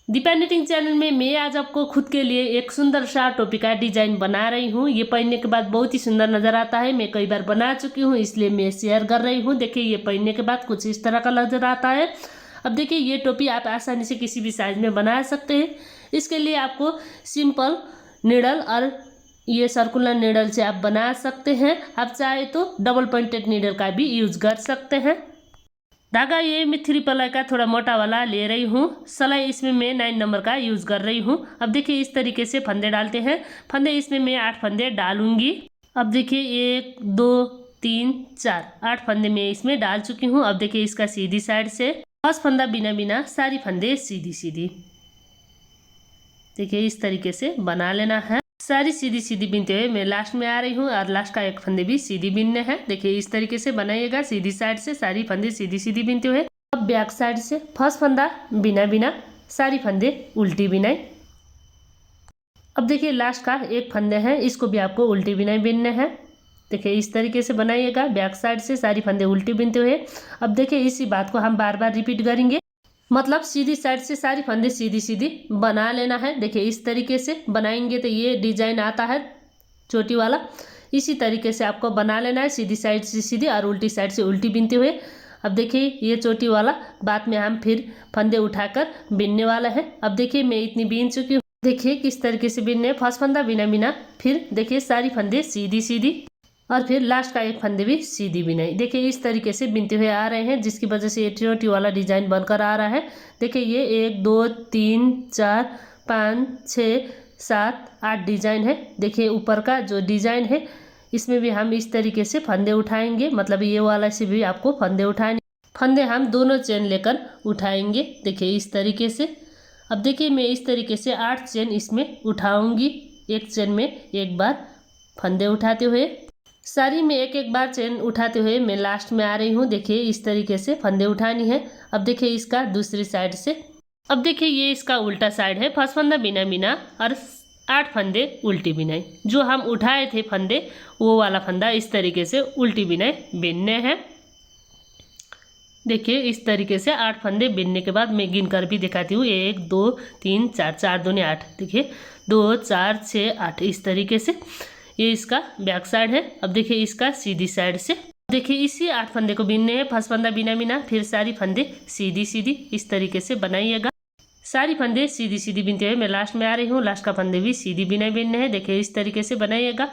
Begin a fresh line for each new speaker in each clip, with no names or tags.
Deepa knitting channel में मैं आज आपको खुद के लिए एक सुंदर सा टोपी का डिजाइन बना रही हूँ। ये पहनने के बाद बहुत ही सुंदर नजर आता है। मैं कई बार बना चुकी हूँ, इसलिए मैं शेयर कर रही हूँ। देखिए ये पहनने के बाद कुछ इस तरह का नजर आता है। अब देखिए ये टोपी आप आसानी से किसी भी साइज में बना सकते हैं। इसके लिए आपको सिंपल नीडल और ये सर्कुलर नीडल से आप बना सकते हैं। आप चाहे तो डबल पॉइंटेड नीडल का भी यूज कर सकते हैं। धागा ये मैं 3 प्लाई का थोड़ा मोटा वाला ले रही हूँ। सिलाई इसमें मैं 9 नंबर का यूज़ कर रही हूँ। अब देखिए इस तरीके से फंदे डालते हैं। फंदे इसमें मैं 8 फंदे डालूंगी। अब देखिए 1 2 3 4 8 फंदे मैं इसमें डाल चुकी हूँ। अब देखिए इसका सीधी साइड से फर्स्ट फंदा बिना बिना, सारी फंदे सीधी सीधी। देखिए इस तरीके से बना लेना है। सारी सीधी सीधी बिनते हुए मैं लास्ट में आ रही हूँ और लास्ट का एक फंदे भी सीधी बिनने हैं। देखिए इस तरीके से बनाइएगा, सीधी साइड से सारी फंदे सीधी सीधी बिनते हुए। अब बैक साइड से फर्स्ट फंदा बिना बिना, सारी फंदे उल्टी बिनाई। अब देखिए लास्ट का एक फंदे है, इसको भी आपको उल्टी बिनाई बिनने हैं। देखिए इस तरीके से बनाइएगा, बैक साइड से सारी फंदे उल्टी बिनते हुए। अब देखिए इसी बात को हम बार बार रिपीट करेंगे, मतलब सीधी साइड से सारी फंदे सीधी सीधी बना लेना है। देखिए इस तरीके से बनाएंगे तो ये डिजाइन आता है चोटी वाला। इसी तरीके से आपको बना लेना है, सीधी साइड से सीधी और उल्टी साइड से उल्टी बिनते हुए। अब देखिए ये चोटी वाला बाद में हम फिर फंदे उठाकर बिनने वाला है। अब देखिए मैं इतनी बिन चुकी हूँ। देखिए किस तरीके से बिनने, फर्स्ट फंदा बिना बिना, फिर देखिए सारी फंदे सीधी सीधी और फिर लास्ट का एक फंदे भी सीधी बिनाई। देखिए इस तरीके से बिनते हुए आ रहे हैं, जिसकी वजह से ये चोटी वाला डिजाइन बनकर आ रहा है। देखिए ये 1 2 3 4 5 6 7 8 डिजाइन है। देखिए ऊपर का जो डिजाइन है इसमें भी हम इस तरीके से फंदे उठाएंगे, मतलब ये वाला से भी आपको फंदे उठाने, फंदे हम दोनों चेन लेकर उठाएंगे। देखिए इस तरीके से। अब देखिए मैं इस तरीके से 8 चेन इसमें उठाऊंगी। एक चेन में एक बार फंदे उठाते हुए, सारी में एक एक बार चेन उठाते हुए मैं लास्ट में आ रही हूँ। देखिए इस तरीके से फंदे उठानी है। अब देखिए इसका दूसरी साइड से, अब देखिए ये इसका उल्टा साइड है। फर्स्ट फंदा बिना बिना और 8 फंदे उल्टी बिनाई। जो हम उठाए थे फंदे वो वाला फंदा इस तरीके से उल्टी बिनाई बिनने हैं। देखिए इस तरीके से 8 फंदे बिनने के बाद मैं गिन कर भी दिखाती हूँ। 1 2 3 4 4 दूनी 8। देखिए 2 4 6 8 इस तरीके से। ये इसका बैक साइड है। अब देखिए इसका सीधी साइड से, देखिए इसी 8 फंदे को बिनने हैं। फर्स्ट फंदा बिना बिना, फिर सारी फंदे सीधी सीधी इस तरीके से बनाइएगा। सारी फंदे सीधी सीधी बिनते हुए मैं लास्ट में आ रही हूँ। लास्ट का फंदे भी सीधी बिनाई बिनने हैं। देखिए इस तरीके से बनाइएगा।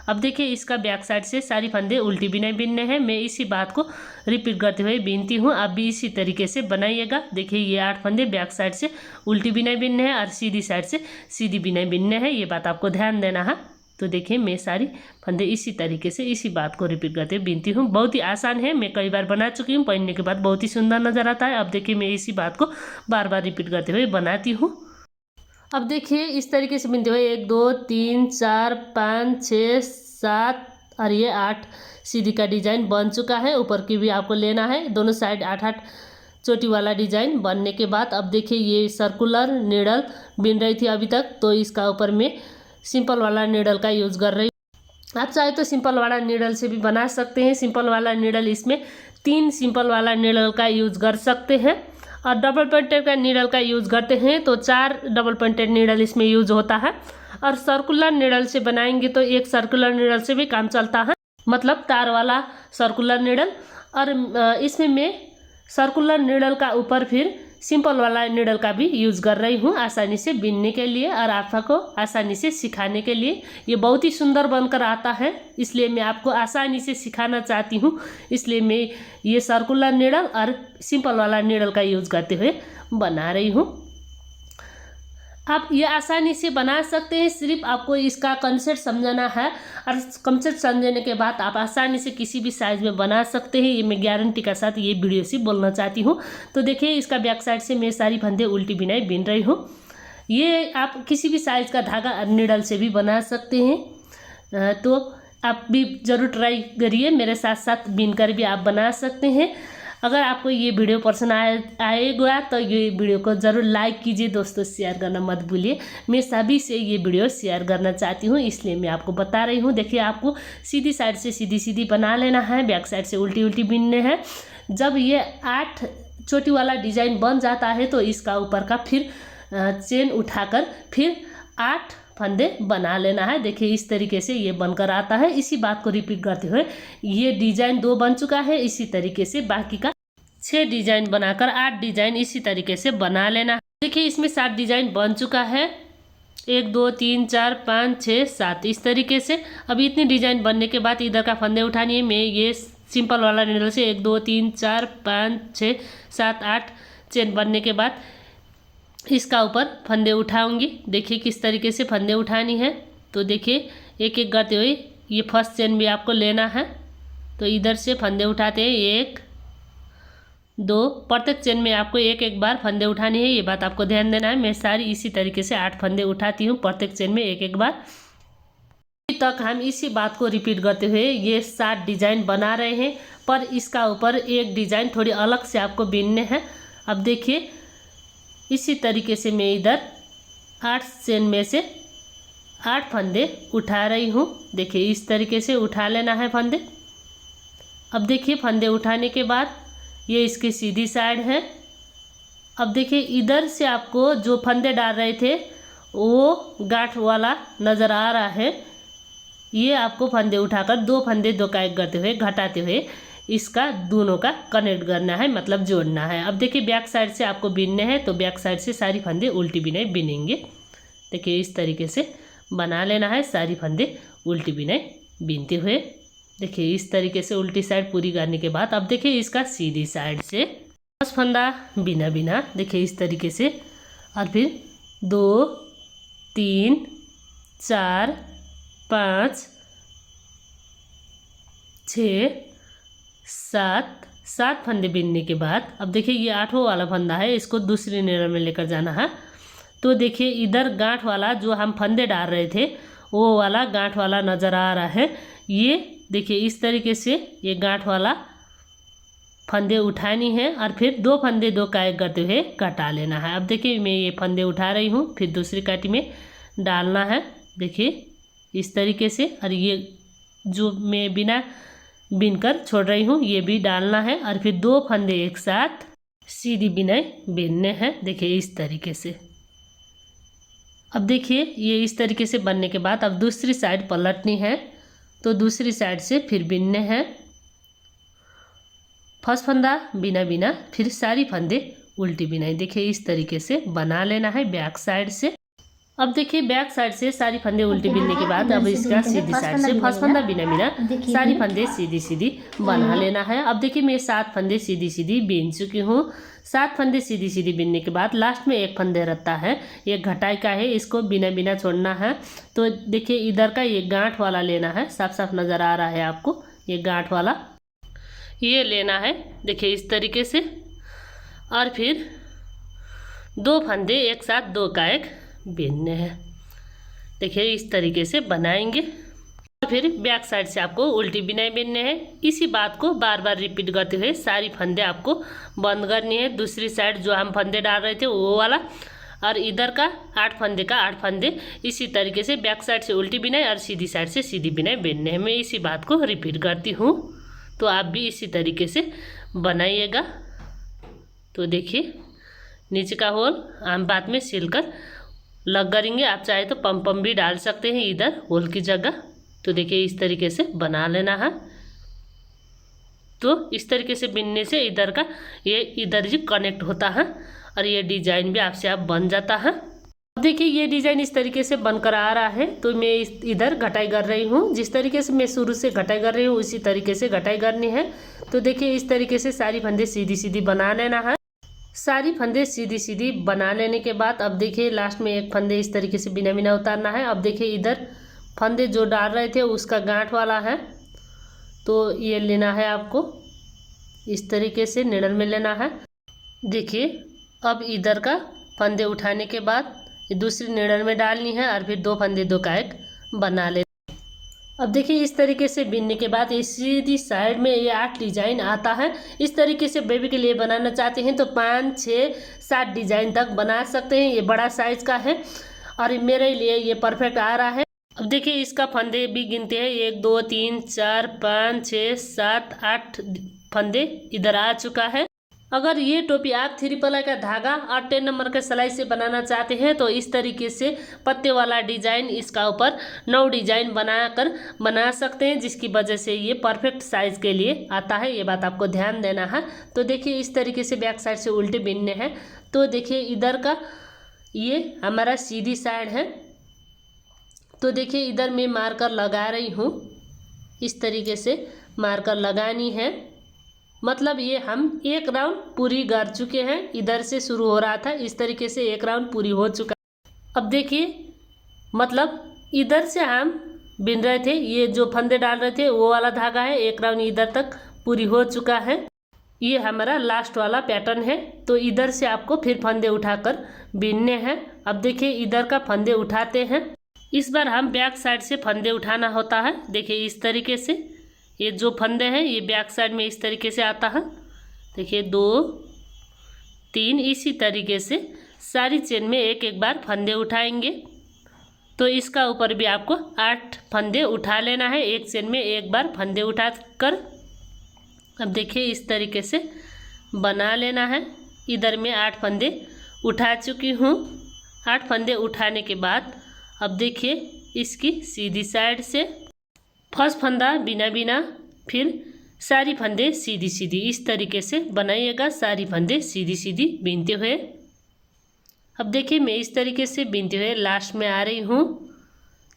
अब देखिए इसका बैक साइड से सारी फंदे उल्टी बिनाई बिनने हैं। मैं इसी बात को रिपीट करते हुए बिनती हूँ, आप भी इसी तरीके से बनाइएगा। देखिए ये 8 फंदे बैक साइड से उल्टी बिनाई बिनने हैं और सीधी साइड से सीधी बिनाई बिनने हैं। ये बात आपको ध्यान देना है। तो देखिए मैं सारी फंदे इसी तरीके से इसी बात को रिपीट करते हुए बिनती हूँ। बहुत ही आसान है, मैं कई बार बना चुकी हूँ। पहनने के बाद बहुत ही सुंदर नजर आता है। अब देखिए मैं इसी बात को बार बार रिपीट करते हुए बनाती हूँ। अब देखिए इस तरीके से बिनते हुए 1 2 3 4 5 6 7 और ये 8 सीधी का डिजाइन बन चुका है। ऊपर की भी आपको लेना है, दोनों साइड 8 8 चोटी वाला डिजाइन बनने के बाद अब देखिए ये सर्कुलर नीडल बिन रही थी अभी तक, तो इसका ऊपर में सिंपल वाला नीडल का यूज़ कर रही हूँ। आप चाहे तो सिंपल वाला नीडल से भी बना सकते हैं। सिंपल वाला नीडल इसमें 3 सिंपल वाला नीडल का यूज़ कर सकते हैं और डबल पॉइंटेड का नीडल का यूज़ करते हैं तो 4 डबल पॉइंटेड नीडल इसमें यूज़ होता है। और सर्कुलर नीडल से बनाएंगे तो एक सर्कुलर नीडल से भी काम चलता है, मतलब तार वाला सर्कुलर नीडल। और इसमें मैं सर्कुलर नीडल का ऊपर फिर सिंपल वाला नीडल का भी यूज़ कर रही हूँ आसानी से बिनने के लिए और आपको आसानी से सिखाने के लिए। ये बहुत ही सुंदर बनकर आता है, इसलिए मैं आपको आसानी से सिखाना चाहती हूँ। इसलिए मैं ये सर्कुलर नीडल और सिंपल वाला नीडल का यूज़ करते हुए बना रही हूँ। आप ये आसानी से बना सकते हैं, सिर्फ आपको इसका कंसेप्ट समझना है और कंसेप्ट समझने के बाद आप आसानी से किसी भी साइज़ में बना सकते हैं। ये मैं गारंटी के साथ ये वीडियो से बोलना चाहती हूँ। तो देखिए इसका बैक साइड से मैं सारी फंदे उल्टी बिनाई बिन रही हूँ। ये आप किसी भी साइज़ का धागा नीडल से भी बना सकते हैं, तो आप भी ज़रूर ट्राई करिए। मेरे साथ साथ बिन कर भी आप बना सकते हैं। अगर आपको ये वीडियो पसंद आएगा तो ये वीडियो को ज़रूर लाइक कीजिए। दोस्तों शेयर करना मत भूलिए। मैं सभी से ये वीडियो शेयर करना चाहती हूँ, इसलिए मैं आपको बता रही हूँ। देखिए आपको सीधी साइड से सीधी सीधी बना लेना है, बैक साइड से उल्टी उल्टी बिनने हैं। जब ये 8 चोटी वाला डिज़ाइन बन जाता है तो इसका ऊपर का फिर चेन उठाकर फिर 8 फंदे बना लेना है। देखिए इस तरीके से ये बनकर आता है। इसी बात को रिपीट करते हुए ये डिजाइन 2 बन चुका है। इसी तरीके से बाकी का 6 डिजाइन बनाकर 8 डिजाइन इसी तरीके से बना लेना है। देखिए इसमें 7 डिजाइन बन चुका है। 1 2 3 4 5 6 7 इस तरीके से। अब इतनी डिजाइन बनने के बाद इधर का फंदे उठानी है। मैं ये सिंपल वाला नीडल से 1 2 3 4 5 6 7 8 चेन बनने के बाद इसका ऊपर फंदे उठाऊंगी। देखिए किस तरीके से फंदे उठानी है। तो देखिए एक एक करते हुए ये फर्स्ट चेन भी आपको लेना है। तो इधर से फंदे उठाते हैं 1 2, प्रत्येक चेन में आपको एक एक बार फंदे उठानी है। ये बात आपको ध्यान देना है। मैं सारी इसी तरीके से 8 फंदे उठाती हूँ, प्रत्येक चेन में एक एक बार। अभी तक हम इसी बात को रिपीट करते हुए ये 7 डिजाइन बना रहे हैं, पर इसका ऊपर एक डिजाइन थोड़ी अलग से आपको बीनने हैं। अब देखिए इसी तरीके से मैं इधर 8 चेन में से 8 फंदे उठा रही हूँ। देखिए इस तरीके से उठा लेना है फंदे। अब देखिए फंदे उठाने के बाद ये इसकी सीधी साइड है। अब देखिए इधर से आपको जो फंदे डाल रहे थे वो गांठ वाला नज़र आ रहा है। ये आपको फंदे उठाकर 2 फंदे 2 का 1 करते हुए घटाते हुए इसका दोनों का कनेक्ट करना है, मतलब जोड़ना है। अब देखिए बैक साइड से आपको बीनने हैं, तो बैक साइड से सारी फंदे उल्टी बिनाई बिनेंगे। देखिए इस तरीके से बना लेना है सारी फंदे उल्टी बिनाई बीनते हुए। देखिए इस तरीके से उल्टी साइड पूरी करने के बाद अब देखिए इसका सीधी साइड से 10 फंदा बिना बिना देखिए इस तरीके से, और फिर 2 3 4 5 6 7 फंदे बीनने के बाद अब देखिए ये 8वां वाला फंदा है, इसको दूसरी नीडल में लेकर जाना है। तो देखिए इधर गांठ वाला जो हम फंदे डाल रहे थे वो वाला गांठ वाला नज़र आ रहा है। ये देखिए इस तरीके से ये गांठ वाला फंदे उठानी है और फिर 2 फंदे 2 का 1 करते हुए काटा लेना है। अब देखिए मैं ये फंदे उठा रही हूँ, फिर दूसरी काटी में डालना है। देखिए इस तरीके से, और ये जो मैं बिना बीनकर छोड़ रही हूँ ये भी डालना है, और फिर 2 फंदे एक साथ सीधी बिनाई बीनने हैं। देखिए इस तरीके से। अब देखिए ये इस तरीके से बनने के बाद अब दूसरी साइड पलटनी है, तो दूसरी साइड से फिर बीनने हैं। फर्स्ट फंदा बिना बिना, फिर सारी फंदे उल्टी बिनाई। देखिए इस तरीके से बना लेना है बैक साइड से। अब देखिए बैक साइड से सारी फंदे उल्टी बीनने के बाद अब इसका सीधी साइड से फर्स्ट फंदा बिना बिना सारी फंदे सीधी सीधी बना लेना है। अब देखिए मैं 7 फंदे सीधी सीधी बीन चुकी हूँ। 7 फंदे सीधी सीधी बीनने के बाद लास्ट में एक फंदे रहता है, ये घटाई का है, इसको बिना बिना छोड़ना है। तो देखिए इधर का ये गांठ वाला लेना है, साफ साफ नज़र आ रहा है आपको, ये गांठ वाला ये लेना है। देखिए इस तरीके से, और फिर 2 फंदे एक साथ 2 का 1 बीनने हैं। देखिए इस तरीके से बनाएंगे, और फिर बैक साइड से आपको उल्टी बिनाई बीनने हैं। इसी बात को बार बार रिपीट करते हुए सारी फंदे आपको बंद करनी है। दूसरी साइड जो हम फंदे डाल रहे थे वो वाला, और इधर का 8 फंदे का 8 फंदे इसी तरीके से बैक साइड से उल्टी बिनाई और सीधी साइड से सीधी बिनाई बीनने हैं। मैं इसी बात को रिपीट करती हूँ, तो आप भी इसी तरीके से बनाइएगा। तो देखिए नीचे का होल हम बाद में सिलकर लग करेंगे। आप चाहे तो पम भी डाल सकते हैं इधर होल की जगह। तो देखिए इस तरीके से बना लेना है। तो इस तरीके से बिनने से इधर का ये इधर ही कनेक्ट होता है, और ये डिजाइन भी आपसे आप बन जाता है। अब देखिए ये डिजाइन इस तरीके से बनकर आ रहा है, तो मैं इधर घटाई कर रही हूँ। जिस तरीके से मैं शुरू से घटाई कर रही हूँ उसी तरीके से घटाई करनी है। तो देखिए इस तरीके से सारी फंदे सीधी सीधी बना लेना है। सारी फंदे सीधी सीधी बना लेने के बाद अब देखिए लास्ट में एक फंदे इस तरीके से बिना बिना उतारना है। अब देखिए इधर फंदे जो डाल रहे थे उसका गांठ वाला है, तो ये लेना है आपको, इस तरीके से निडल में लेना है। देखिए अब इधर का फंदे उठाने के बाद दूसरी निडल में डालनी है, और फिर 2 फंदे 2 का 1 बना ले। अब देखिए इस तरीके से बीनने के बाद इस सीधी साइड में ये 8 डिजाइन आता है। इस तरीके से बेबी के लिए बनाना चाहते हैं तो 5 6 7 डिजाइन तक बना सकते हैं। ये बड़ा साइज का है और मेरे लिए ये परफेक्ट आ रहा है। अब देखिए इसका फंदे भी गिनते हैं, 1 2 3 4 5 6 7 8 फंदे इधर आ चुका है। अगर ये टोपी आप 3 प्लाई का धागा और 10 नंबर के सिलाई से बनाना चाहते हैं तो इस तरीके से पत्ते वाला डिजाइन इसका ऊपर 9 डिजाइन बनाकर बना सकते हैं, जिसकी वजह से ये परफेक्ट साइज के लिए आता है। ये बात आपको ध्यान देना है। तो देखिए इस तरीके से बैक साइड से उल्टे बिनने हैं। तो देखिए इधर का ये हमारा सीधी साइड है। तो देखिए इधर मैं मार्कर लगा रही हूँ, इस तरीके से मार्कर लगानी है। मतलब ये हम एक राउंड पूरी कर चुके हैं। इधर से शुरू हो रहा था, इस तरीके से एक राउंड पूरी हो चुका। अब देखिए मतलब इधर से हम बिन रहे थे, ये जो फंदे डाल रहे थे वो वाला धागा है, एक राउंड इधर तक पूरी हो चुका है। ये हमारा लास्ट वाला पैटर्न है। तो इधर से आपको फिर फंदे उठाकर बिनने हैं। अब देखिए इधर का फंदे उठाते हैं। इस बार हम बैक साइड से फंदे उठाना होता है। देखिए इस तरीके से ये जो फंदे हैं ये बैक साइड में इस तरीके से आता है। देखिए 2 3 इसी तरीके से सारी चेन में एक एक बार फंदे उठाएंगे। तो इसका ऊपर भी आपको 8 फंदे उठा लेना है, एक चेन में एक बार फंदे उठा कर। अब देखिए इस तरीके से बना लेना है। इधर में 8 फंदे उठा चुकी हूँ। 8 फंदे उठाने के बाद अब देखिए इसकी सीधी साइड से फर्स्ट फंदा बिना बिना, फिर सारी फंदे सीधी सीधी, इस तरीके से बनाइएगा। सारी फंदे सीधी सीधी बीनते हुए। अब देखिए मैं इस तरीके से बीनते हुए लास्ट में आ रही हूँ।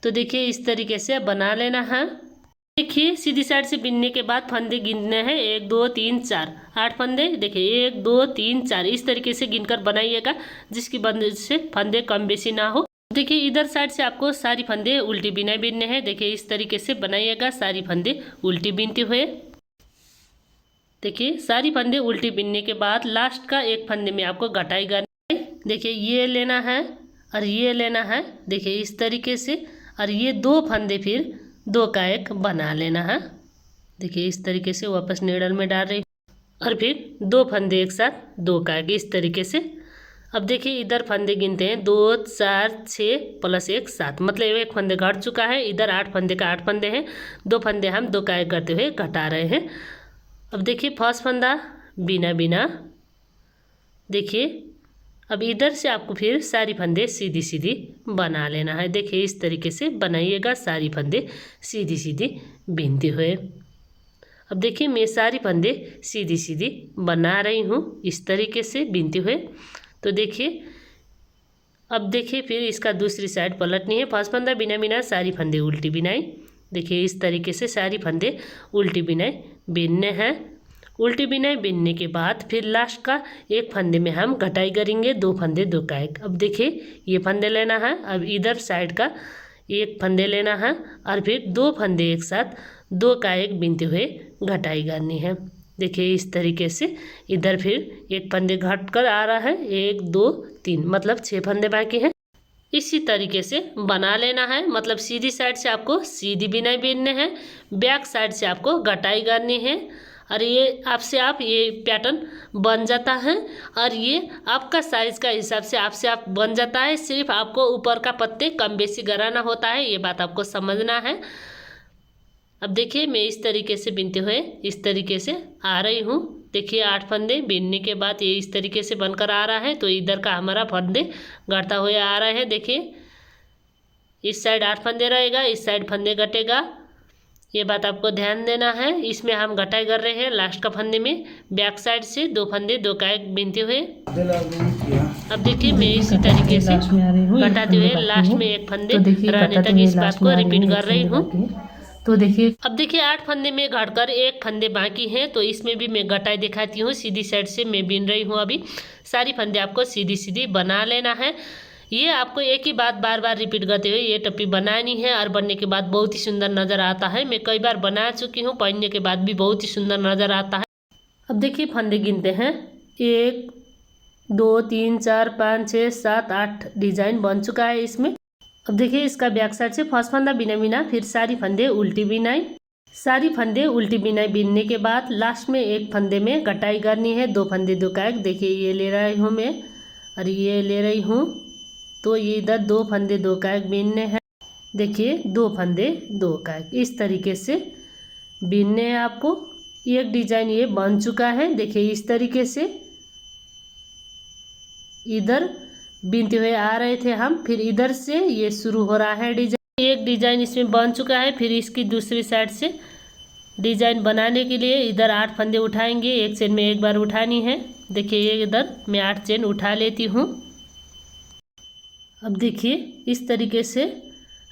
तो देखिए इस तरीके से बना लेना है। देखिए सीधी साइड से बिनने के बाद फंदे गिनने हैं, 1 2 3 4, 8 फंदे। देखिए 1 2 3 4 इस तरीके से गिनकर बनाइएगा, जिसकी वजह से फंदे कम बेसी ना हो। देखिए इधर साइड से आपको सारी फंदे उल्टी बिना बिनने हैं। देखिए इस तरीके से बनाइएगा, सारी फंदे उल्टी बिनते हुए। देखिए सारी फंदे उल्टी बिनने के बाद लास्ट का एक फंदे में आपको घटाई करनी है। देखिए ये लेना है और ये लेना है। देखिए इस तरीके से, और ये 2 फंदे फिर 2 का एक बना लेना है। देखिए इस तरीके से वापस नीडल में डाल रही और फिर 2 फंदे एक साथ 2 का एक, इस तरीके से। अब देखिए इधर फंदे गिनते हैं, 2 4 6 प्लस 1 7, मतलब एक फंदे घट चुका है। इधर 8 फंदे का 8 फंदे हैं, 2 फंदे हम 2 का एक करते हुए घटा रहे हैं। अब देखिए फर्स्ट फंदा बिना बिना। देखिए अब इधर से आपको फिर सारी फंदे सीधी सीधी बना लेना है। देखिए इस तरीके से बनाइएगा, सारी फंदे सीधी सीधी बिनते हुए। अब देखिए मैं सारी फंदे सीधी सीधी बना रही हूँ, इस तरीके से बिनते हुए। तो देखिए अब देखिए फिर इसका दूसरी साइड पलटनी है। फर्स्ट फंदा बिना बिना, सारी फंदे उल्टी बिनाई। देखिए इस तरीके से सारी फंदे उल्टी बिनाई बिनने हैं। उल्टी बिनाई बिनने के बाद फिर लास्ट का एक फंदे में हम घटाई करेंगे, 2 फंदे 2 का एक। अब देखिए ये फंदे लेना है, अब इधर साइड का एक फंदे लेना है और फिर 2 फंदे एक साथ 2 का एक बिनते हुए घटाई करनी है। देखिए इस तरीके से इधर फिर एक फंदे घट कर आ रहा है, 1 2 3, मतलब 6 फंदे बाकी हैं। इसी तरीके से बना लेना है। मतलब सीधी साइड से आपको सीधी बिनाई बिनने हैं, बैक साइड से आपको घटाई करनी है। और ये आपसे आप ये पैटर्न बन जाता है और ये आपका साइज़ का हिसाब से आपसे आप बन जाता है। सिर्फ आपको ऊपर का पत्ते कम बेसी कराना होता है, ये बात आपको समझना है। अब देखिए मैं इस तरीके से बिनते हुए इस तरीके से आ रही हूँ। देखिए 8 फंदे बिनने के बाद ये इस तरीके से बनकर आ रहा है। तो इधर का हमारा फंदे घटता हुए आ रहा है। देखिए इस साइड 8 फंदे रहेगा, इस साइड फंदे घटेगा, ये बात आपको ध्यान देना है। इसमें हम घटाई कर रहे हैं लास्ट का फंदे में, बैक साइड से 2 फंदे 2 का एक बिनते हुए। अब देखिए मैं इसी तरीके से घटाते हुए लास्ट में एक फंदे रहने तक इस बात को रिपीट कर रही हूँ। तो देखिए अब देखिए 8 फंदे में घटकर एक फंदे बाकी हैं, तो इसमें भी मैं घटाई दिखाती हूँ। सीधी साइड से मैं बिन रही हूँ। अभी सारी फंदे आपको सीधी सीधी बना लेना है। ये आपको एक ही बात बार बार रिपीट करते हुए ये टप्पी बनानी है और बनने के बाद बहुत ही सुंदर नज़र आता है। मैं कई बार बना चुकी हूँ, पहनने के बाद भी बहुत ही सुंदर नज़र आता है। अब देखिए फंदे गिनते हैं, 1 2 3 4 5 6 7 8 डिजाइन बन चुका है इसमें। अब देखिए इसका बैक साइड से फर्स्ट फंदा बिना बिना, फिर सारी फंदे उल्टी बिनाई। सारी फंदे उल्टी बिनाई बिनने के बाद लास्ट में एक फंदे में घटाई करनी है, 2 फंदे 2 का एक। देखिए ये ले रही हूँ मैं और ये ले रही हूँ, तो ये इधर 2 फंदे 2 का एक बिनने हैं। देखिए 2 फंदे 2 का एक, इस तरीके से बिनने हैं आपको। एक डिजाइन ये बन चुका है। देखिए इस तरीके से इधर बीनते हुए आ रहे थे हम, फिर इधर से ये शुरू हो रहा है डिजाइन। एक डिजाइन इसमें बन चुका है। फिर इसकी दूसरी साइड से डिजाइन बनाने के लिए इधर 8 फंदे उठाएंगे, एक चेन में एक बार उठानी है। देखिए ये इधर मैं 8 चेन उठा लेती हूँ। अब देखिए इस तरीके से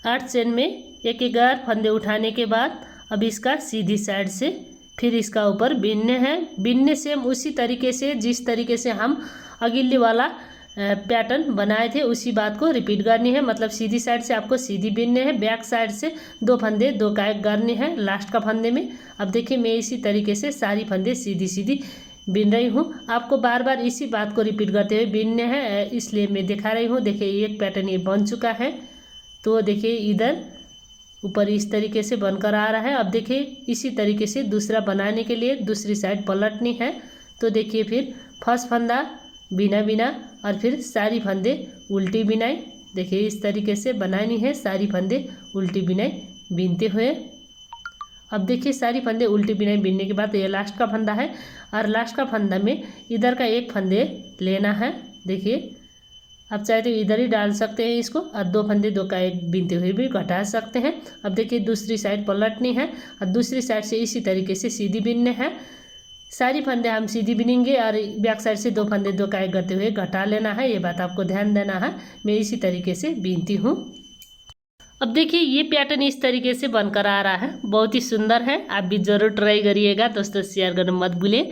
8 चेन में एक एक बार फंदे उठाने के बाद अब इसका सीधी साइड से फिर इसका ऊपर बीनने हैं। बीनने से हम उसी तरीके से जिस तरीके से हम अगली वाला पैटर्न बनाए थे उसी बात को रिपीट करनी है। मतलब सीधी साइड से आपको सीधी बीनने हैं, बैक साइड से 2 फंदे 2 कायक करने हैं लास्ट का फंदे में। अब देखिए मैं इसी तरीके से सारी फंदे सीधी सीधी बीन रही हूँ। आपको बार बार इसी बात को रिपीट करते हुए बीनने हैं, इसलिए मैं दिखा रही हूँ। देखिए एक पैटर्न ये बन चुका है, तो देखिए इधर ऊपर इस तरीके से बनकर आ रहा है। अब देखिए इसी तरीके से दूसरा बनाने के लिए दूसरी साइड पलटनी है। तो देखिए फिर फर्स्ट फंदा बिना बिना और फिर सारी फंदे उल्टी बिनाई। देखिए इस तरीके से बनानी है, सारी फंदे उल्टी बिनाई बीनते हुए। अब देखिए सारी फंदे उल्टी बिनाई बीनने के बाद ये लास्ट का फंदा है, और लास्ट का फंदा में इधर का एक फंदे लेना है। देखिए आप चाहे तो इधर ही डाल सकते हैं इसको, और 2 फंदे 2 का एक बीनते हुए भी घटा सकते हैं। अब देखिए दूसरी साइड पलटनी है और दूसरी साइड से इसी तरीके से सीधी बीनने हैं। सारी फंदे हम सीधी बीनेंगे और बैक साइड से 2 फंदे 2 का एक करते हुए घटा लेना है। ये बात आपको ध्यान देना है। मैं इसी तरीके से बीनती हूँ। अब देखिए ये पैटर्न इस तरीके से बनकर आ रहा है, बहुत ही सुंदर है। आप भी ज़रूर ट्राई करिएगा दोस्तों, शेयर करना मत भूलिए।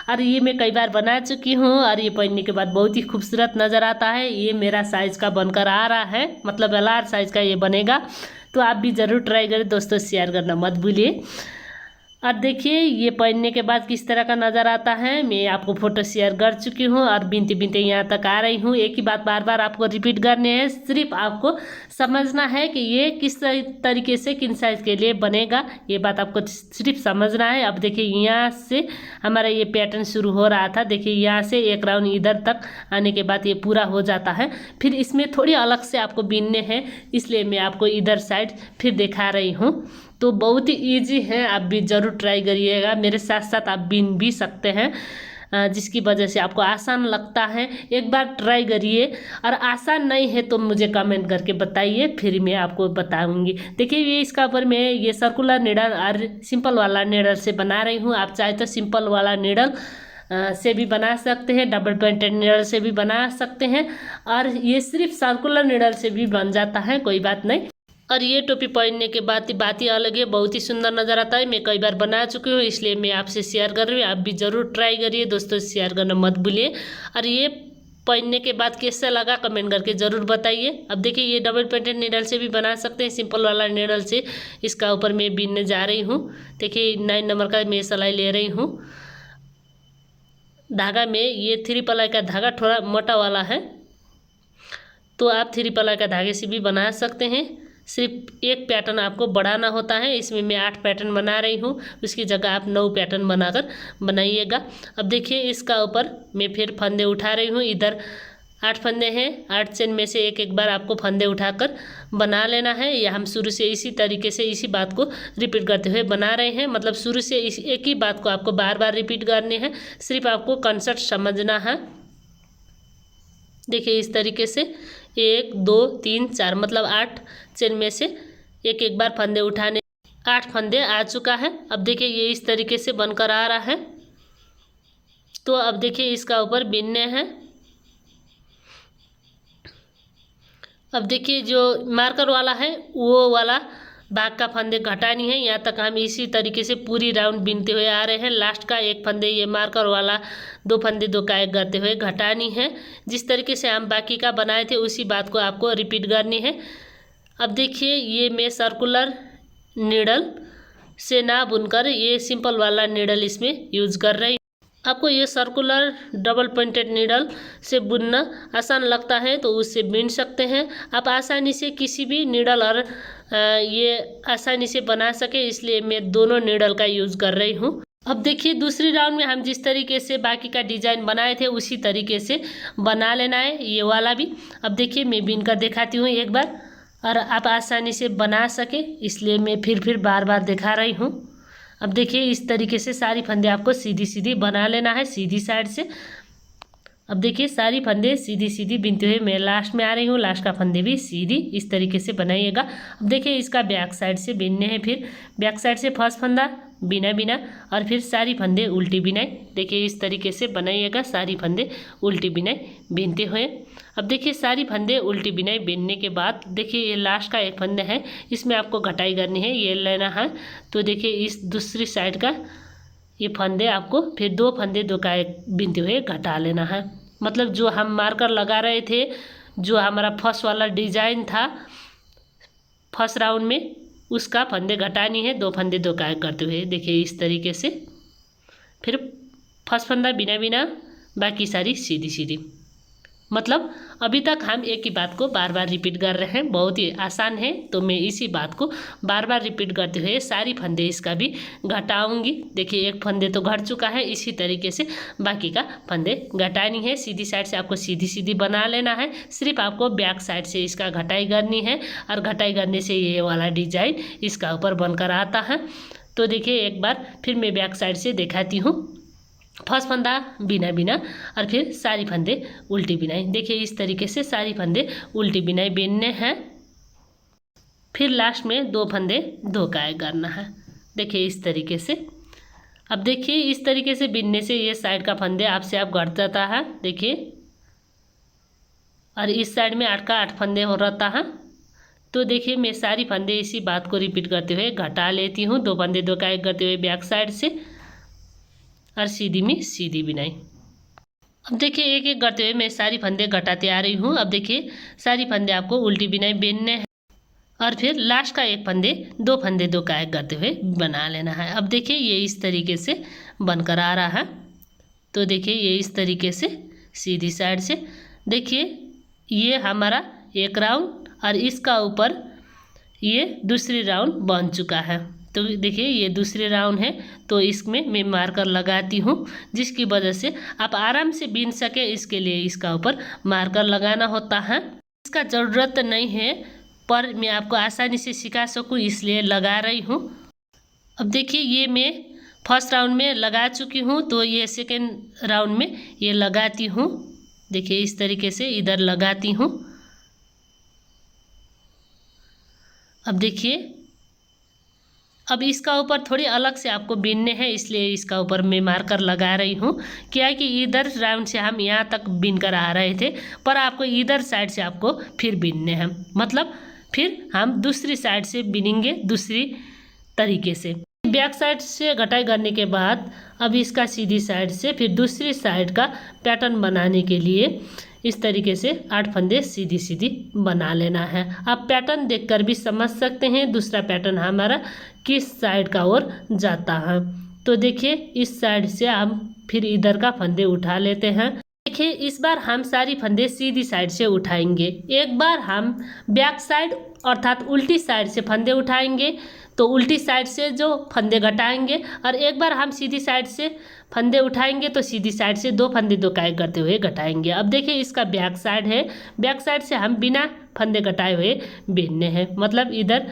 और ये मैं कई बार बना चुकी हूँ और ये पहनने के बाद बहुत ही खूबसूरत नज़र आता है। ये मेरा साइज़ का बनकर आ रहा है, मतलब LR साइज़ का ये बनेगा। तो आप भी ज़रूर ट्राई करें दोस्तों, शेयर करना मत भूलिए। और देखिए ये पहनने के बाद किस तरह का नज़र आता है, मैं आपको फ़ोटो शेयर कर चुकी हूँ और बीनते बीनते यहाँ तक आ रही हूँ। एक ही बात बार बार आपको रिपीट करने हैं, सिर्फ आपको समझना है कि ये किस तरीके से किन साइज़ के लिए बनेगा, ये बात आपको सिर्फ समझना है। अब देखिए यहाँ से हमारा ये पैटर्न शुरू हो रहा था। देखिए यहाँ से एक राउंड इधर तक आने के बाद ये पूरा हो जाता है। फिर इसमें थोड़ी अलग से आपको बीनने हैं, इसलिए मैं आपको इधर साइड फिर दिखा रही हूँ। तो बहुत ही ईजी है, आप भी ज़रूर ट्राई करिएगा। मेरे साथ साथ आप बीन भी सकते हैं, जिसकी वजह से आपको आसान लगता है। एक बार ट्राई करिए, और आसान नहीं है तो मुझे कमेंट करके बताइए, फिर मैं आपको बताऊंगी। देखिए ये इसका ऊपर मैं ये सर्कुलर नीडल और सिंपल वाला नीडल से बना रही हूँ। आप चाहे तो सिंपल वाला नीडल से भी बना सकते हैं, डबल पॉइंटेड नीडल से भी बना सकते हैं, और ये सिर्फ सर्कुलर नीडल से भी बन जाता है, कोई बात नहीं। और ये टोपी पहनने के बाद बात ही अलग है, बहुत ही सुंदर नज़र आता है। मैं कई बार बना चुकी हूँ, इसलिए मैं आपसे शेयर कर रही हूँ। आप भी ज़रूर ट्राई करिए दोस्तों, शेयर करना मत भूलिए। और ये पहनने के बाद कैसा लगा कमेंट करके ज़रूर बताइए। अब देखिए ये डबल पॉइंटेड नीडल से भी बना सकते हैं, सिंपल वाला नीडल से इसका ऊपर मैं बीनने जा रही हूँ। देखिए 9 नंबर का मैं सिलाई ले रही हूँ। धागा में ये 3 प्लाई का धागा थोड़ा मोटा वाला है, तो आप 3 प्लाई का धागे से भी बना सकते हैं। सिर्फ एक पैटर्न आपको बढ़ाना होता है। इसमें मैं 8 पैटर्न बना रही हूँ, उसकी जगह आप 9 पैटर्न बनाकर बनाइएगा। अब देखिए इसका ऊपर मैं फिर फंदे उठा रही हूँ। इधर 8 फंदे हैं, 8 चेन में से एक एक बार आपको फंदे उठाकर बना लेना है। या हम शुरू से इसी तरीके से इसी बात को रिपीट करते हुए बना रहे हैं, मतलब शुरू से इस एक ही बात को आपको बार बार रिपीट करनी है, सिर्फ आपको कंसेप्ट समझना है। देखिए इस तरीके से 1 2 3 4 मतलब 8 चेन में से एक एक बार फंदे उठाने, 8 फंदे आ चुका है। अब देखिए ये इस तरीके से बनकर आ रहा है। तो अब देखिए इसका ऊपर बीनने हैं। अब देखिए जो मार्कर वाला है वो वाला भाग का फंदे घटानी है। यहाँ तक हम इसी तरीके से पूरी राउंड बीनते हुए आ रहे हैं। लास्ट का एक फंदे ये मार्कर वाला 2 फंदे 2 का एक करते हुए घटानी है। जिस तरीके से हम बाकी का बनाए थे उसी बात को आपको रिपीट करनी है। अब देखिए ये मैं सर्कुलर नीडल से ना बुनकर ये सिंपल वाला नीडल इसमें यूज़ कर रही हूँ। आपको ये सर्कुलर डबल पॉइंटेड नीडल से बुनना आसान लगता है तो उससे बीन सकते हैं आप आसानी से, किसी भी नीडल और ये आसानी से बना सके, इसलिए मैं दोनों नीडल का यूज़ कर रही हूँ। अब देखिए दूसरी राउंड में हम जिस तरीके से बाकी का डिजाइन बनाए थे उसी तरीके से बना लेना है ये वाला भी। अब देखिए मैं बीन कर दिखाती हूँ एक बार, और आप आसानी से बना सके इसलिए मैं फिर बार बार दिखा रही हूँ। अब देखिए इस तरीके से सारी फंदे आपको सीधी सीधी बना लेना है, सीधी साइड से। अब देखिए सारी फंदे सीधी सीधी बिनते हुए मैं लास्ट में आ रही हूँ, लास्ट का फंदे भी सीधी इस तरीके से बनाइएगा। अब देखिए इसका बैक साइड से बिनने हैं, फिर बैक साइड से फर्स्ट फंदा बिना बिना और फिर सारी फंदे उल्टी बिनाई। देखिए इस तरीके से बनाइएगा, सारी फंदे उल्टी बिनाई बिनते हुए। अब देखिए सारी फंदे उल्टी बिनाई बिनने के बाद देखिए ये लास्ट का एक फंदा है, इसमें आपको घटाई करनी है, ये लेना है। तो देखिए इस दूसरी साइड का ये फंदे आपको फिर 2 फंदे 2 का एक बिनते हुए घटा लेना है। मतलब जो हम मार्कर लगा रहे थे, जो हमारा फर्स्ट वाला डिजाइन था फर्स्ट राउंड में, उसका फंदे घटानी है 2 फंदे 2 का एक करते हुए। देखिए इस तरीके से फिर फर्स्ट फंदा बिना बिना, बाकी सारी सीधी सीधी। मतलब अभी तक हम एक ही बात को बार बार रिपीट कर रहे हैं, बहुत ही आसान है। तो मैं इसी बात को बार बार रिपीट करते हुए सारी फंदे इसका भी घटाऊंगी। देखिए एक फंदे तो घट चुका है, इसी तरीके से बाकी का फंदे घटानी है। सीधी साइड से आपको सीधी सीधी बना लेना है, सिर्फ आपको बैक साइड से इसका घटाई करनी है और घटाई करने से ये वाला डिजाइन इसका ऊपर बनकर आता है। तो देखिए एक बार फिर मैं बैक साइड से दिखाती हूँ। फर्स्ट फंदा बिना बिना और फिर सारी फंदे उल्टी बिनाई। देखिए इस तरीके से सारी फंदे उल्टी बिनाई बिनने हैं, फिर लास्ट में 2 फंदे 2 का एक करना है। देखिए इस तरीके से। अब देखिए इस तरीके से बिनने से ये साइड का फंदे आपसे आप घट जाता है। देखिए और इस साइड में 8 का 8 फंदे हो रहता है। तो देखिए मैं सारी फंदे इसी बात को रिपीट करते हुए घटा लेती हूँ, 2 फंदे 2 का एक करते हुए बैक साइड से और सीधी में सीधी बिनाई। अब देखिए एक एक करते हुए मैं सारी फंदे घटाते आ रही हूँ। अब देखिए सारी फंदे आपको उल्टी बिनाई बिनने हैं और फिर लास्ट का एक फंदे 2 फंदे 2 का एक करते हुए बना लेना है। अब देखिए ये इस तरीके से बनकर आ रहा है। तो देखिए ये इस तरीके से सीधी साइड से। देखिए ये हमारा एक राउंड और इसका ऊपर ये दूसरी राउंड बन चुका है। तो देखिए ये दूसरे राउंड है, तो इसमें मैं मार्कर लगाती हूँ, जिसकी वजह से आप आराम से बीन सके, इसके लिए इसका ऊपर मार्कर लगाना होता है। इसका ज़रूरत नहीं है, पर मैं आपको आसानी से सिखा सकूँ इसलिए लगा रही हूँ। अब देखिए ये मैं फर्स्ट राउंड में लगा चुकी हूँ, तो ये सेकेंड राउंड में ये लगाती हूँ। देखिए इस तरीके से इधर लगाती हूँ। अब देखिए अब इसका ऊपर थोड़ी अलग से आपको बीनने हैं, इसलिए इसका ऊपर मैं मार्कर लगा रही हूँ। क्या है कि इधर राउंड से हम यहाँ तक बीन कर आ रहे थे, पर आपको इधर साइड से आपको फिर बीनने हैं। मतलब फिर हम दूसरी साइड से बीनेंगे दूसरी तरीके से। बैक साइड से घटाई करने के बाद अब इसका सीधी साइड से फिर दूसरी साइड का पैटर्न बनाने के लिए इस तरीके से 8 फंदे सीधी सीधी बना लेना है। आप पैटर्न देखकर भी समझ सकते हैं दूसरा पैटर्न हमारा किस साइड का ओर जाता है। तो देखिए इस साइड से हम फिर इधर का फंदे उठा लेते हैं। देखिए इस बार हम सारी फंदे सीधी साइड से उठाएंगे। एक बार हम बैक साइड अर्थात उल्टी साइड से फंदे उठाएंगे, तो उल्टी साइड से जो फंदे घटाएंगे, और एक बार हम सीधी साइड से फंदे उठाएंगे तो सीधी साइड से 2 फंदे 2 का एक करते हुए घटाएंगे। अब देखिए इसका बैक साइड है, बैक साइड से हम बिना फंदे घटाए हुए बीनने हैं। मतलब इधर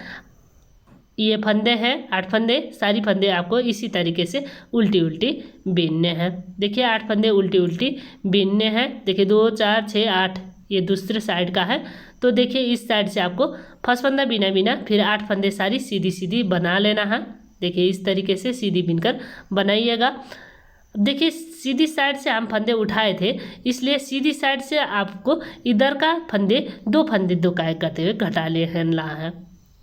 ये फंदे हैं 8 फंदे, सारी फंदे आपको इसी तरीके से उल्टी उल्टी बीनने हैं। देखिए 8 फंदे उल्टी उल्टी बीनने हैं। देखिए 2 4 6 8 ये दूसरे साइड का है। तो देखिए इस साइड से आपको फर्स्ट फंदा बिना बिना फिर 8 फंदे सारी सीधी सीधी बना लेना है। देखिए इस तरीके से सीधी बिनकर बनाइएगा। देखिए सीधी साइड से हम फंदे उठाए थे, इसलिए सीधी साइड से आपको इधर का फंदे 2 फंदे 2 का एक करते हुए घटा लेना है।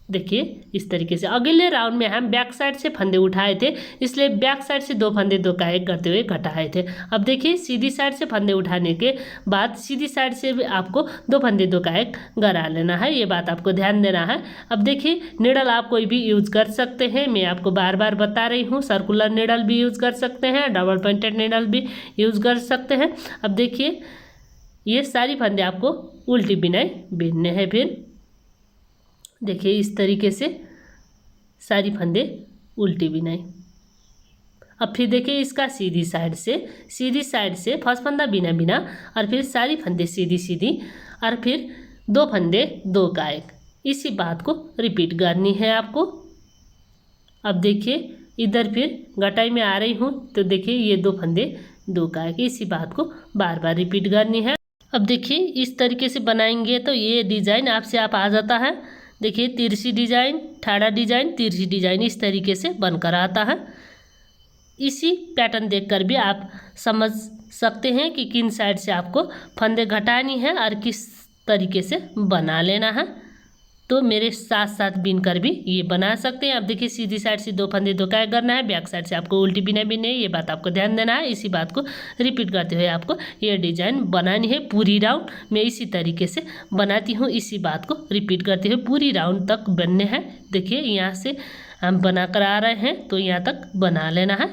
देखिए इस तरीके से। अगले राउंड में हम बैक साइड से फंदे उठाए थे, इसलिए बैक साइड से 2 फंदे 2 का एक करते हुए घटाए थे। अब देखिए सीधी साइड से फंदे उठाने के बाद सीधी साइड से भी आपको 2 फंदे 2 का एक गड़ा लेना है, ये बात आपको ध्यान देना है। अब देखिए निडल आप कोई भी यूज कर सकते हैं, मैं आपको बार बार बता रही हूँ। सर्कुलर निडल भी यूज कर सकते हैं, डबल पॉइंटेड निडल भी यूज कर सकते हैं। अब देखिए ये सारी फंदे आपको उल्टी बिनाई बीनने हैं। फिर देखिए इस तरीके से सारी फंदे उल्टी बिनाई। अब फिर देखिए इसका सीधी साइड से फर्स्ट फंदा बिना बिना और फिर सारी फंदे सीधी सीधी और फिर 2 फंदे 2 का एक, इसी बात को रिपीट करनी है आपको। अब देखिए इधर फिर घटाई में आ रही हूँ, तो देखिए ये 2 फंदे 2 का 1। इसी बात को बार बार रिपीट करनी है। अब देखिए इस तरीके से बनाएंगे तो ये डिज़ाइन आपसे आप आ जाता है। देखिए तिरछी डिज़ाइन, ठाड़ा डिज़ाइन, तिरछी डिज़ाइन, इस तरीके से बनकर आता है। इसी पैटर्न देखकर भी आप समझ सकते हैं कि किन साइड से आपको फंदे घटानी है और किस तरीके से बना लेना है। तो मेरे साथ साथ बिनकर भी ये बना सकते हैं। अब देखिए सीधी साइड से 2 फंदे 2 का करना है, बैक साइड से आपको उल्टी बिना बिनने, ये बात आपको ध्यान देना है। इसी बात को रिपीट करते हुए आपको ये डिज़ाइन बनानी है। पूरी राउंड मैं इसी तरीके से बनाती हूँ। इसी बात को रिपीट करते हुए पूरी राउंड तक बनने हैं। देखिए यहाँ से हम बना कर आ रहे हैं तो यहाँ तक बना लेना है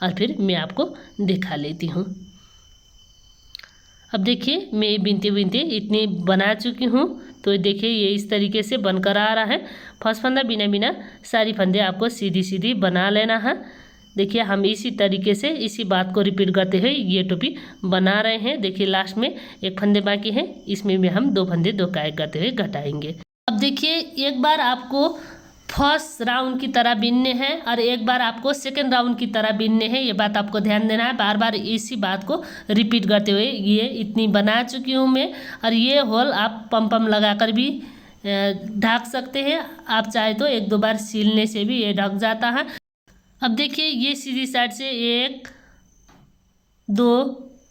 और फिर मैं आपको दिखा लेती हूँ। अब देखिए मैं बिनते बिनते इतनी बना चुकी हूँ। तो देखिए ये इस तरीके से बनकर आ रहा है। फर्स्ट फंदा बिना बिना सारी फंदे आपको सीधी सीधी बना लेना है। देखिए हम इसी तरीके से इसी बात को रिपीट करते हुए ये टोपी बना रहे हैं। देखिए लास्ट में 1 फंदे बाकी हैं, इसमें भी हम 2 फंदे 2 का करते हुए घटाएंगे। अब देखिए एक बार आपको फर्स्ट राउंड की तरह बिनने हैं और एक बार आपको सेकेंड राउंड की तरह बिनने हैं। ये बात आपको ध्यान देना है। बार बार इसी बात को रिपीट करते हुए ये इतनी बना चुकी हूँ मैं। और ये होल आप पम लगाकर भी ढक सकते हैं। आप चाहे तो 1-2 बार सीलने से भी ये ढक जाता है। अब देखिए ये सीधी साइड से 1 2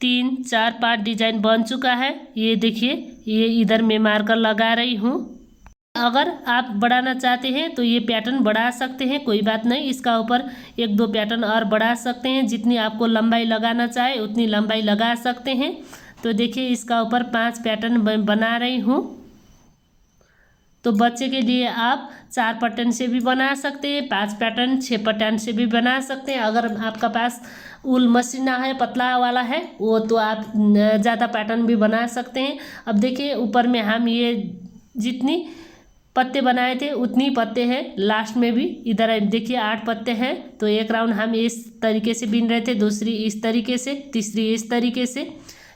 3 4 5 डिजाइन बन चुका है। ये देखिए ये इधर मैं मार्कर लगा रही हूँ। अगर आप बढ़ाना चाहते हैं तो ये पैटर्न बढ़ा सकते हैं, कोई बात नहीं। इसका ऊपर 1-2 पैटर्न और बढ़ा सकते हैं। जितनी आपको लंबाई लगाना चाहे उतनी लंबाई लगा सकते हैं। तो देखिए इसका ऊपर 5 पैटर्न बना रही हूँ। तो बच्चे के लिए आप 4 पैटर्न से भी बना सकते हैं, 5 पैटर्न 6 पैटर्न से भी बना सकते हैं। अगर आपका पास ऊल मशीना है, पतला वाला है, वो तो आप ज़्यादा पैटर्न भी बना सकते हैं। अब देखिए ऊपर में हम ये जितनी पत्ते बनाए थे उतनी पत्ते हैं। लास्ट में भी इधर देखिए 8 पत्ते हैं। तो एक राउंड हम इस तरीके से बिन रहे थे, दूसरी इस तरीके से, तीसरी इस तरीके से,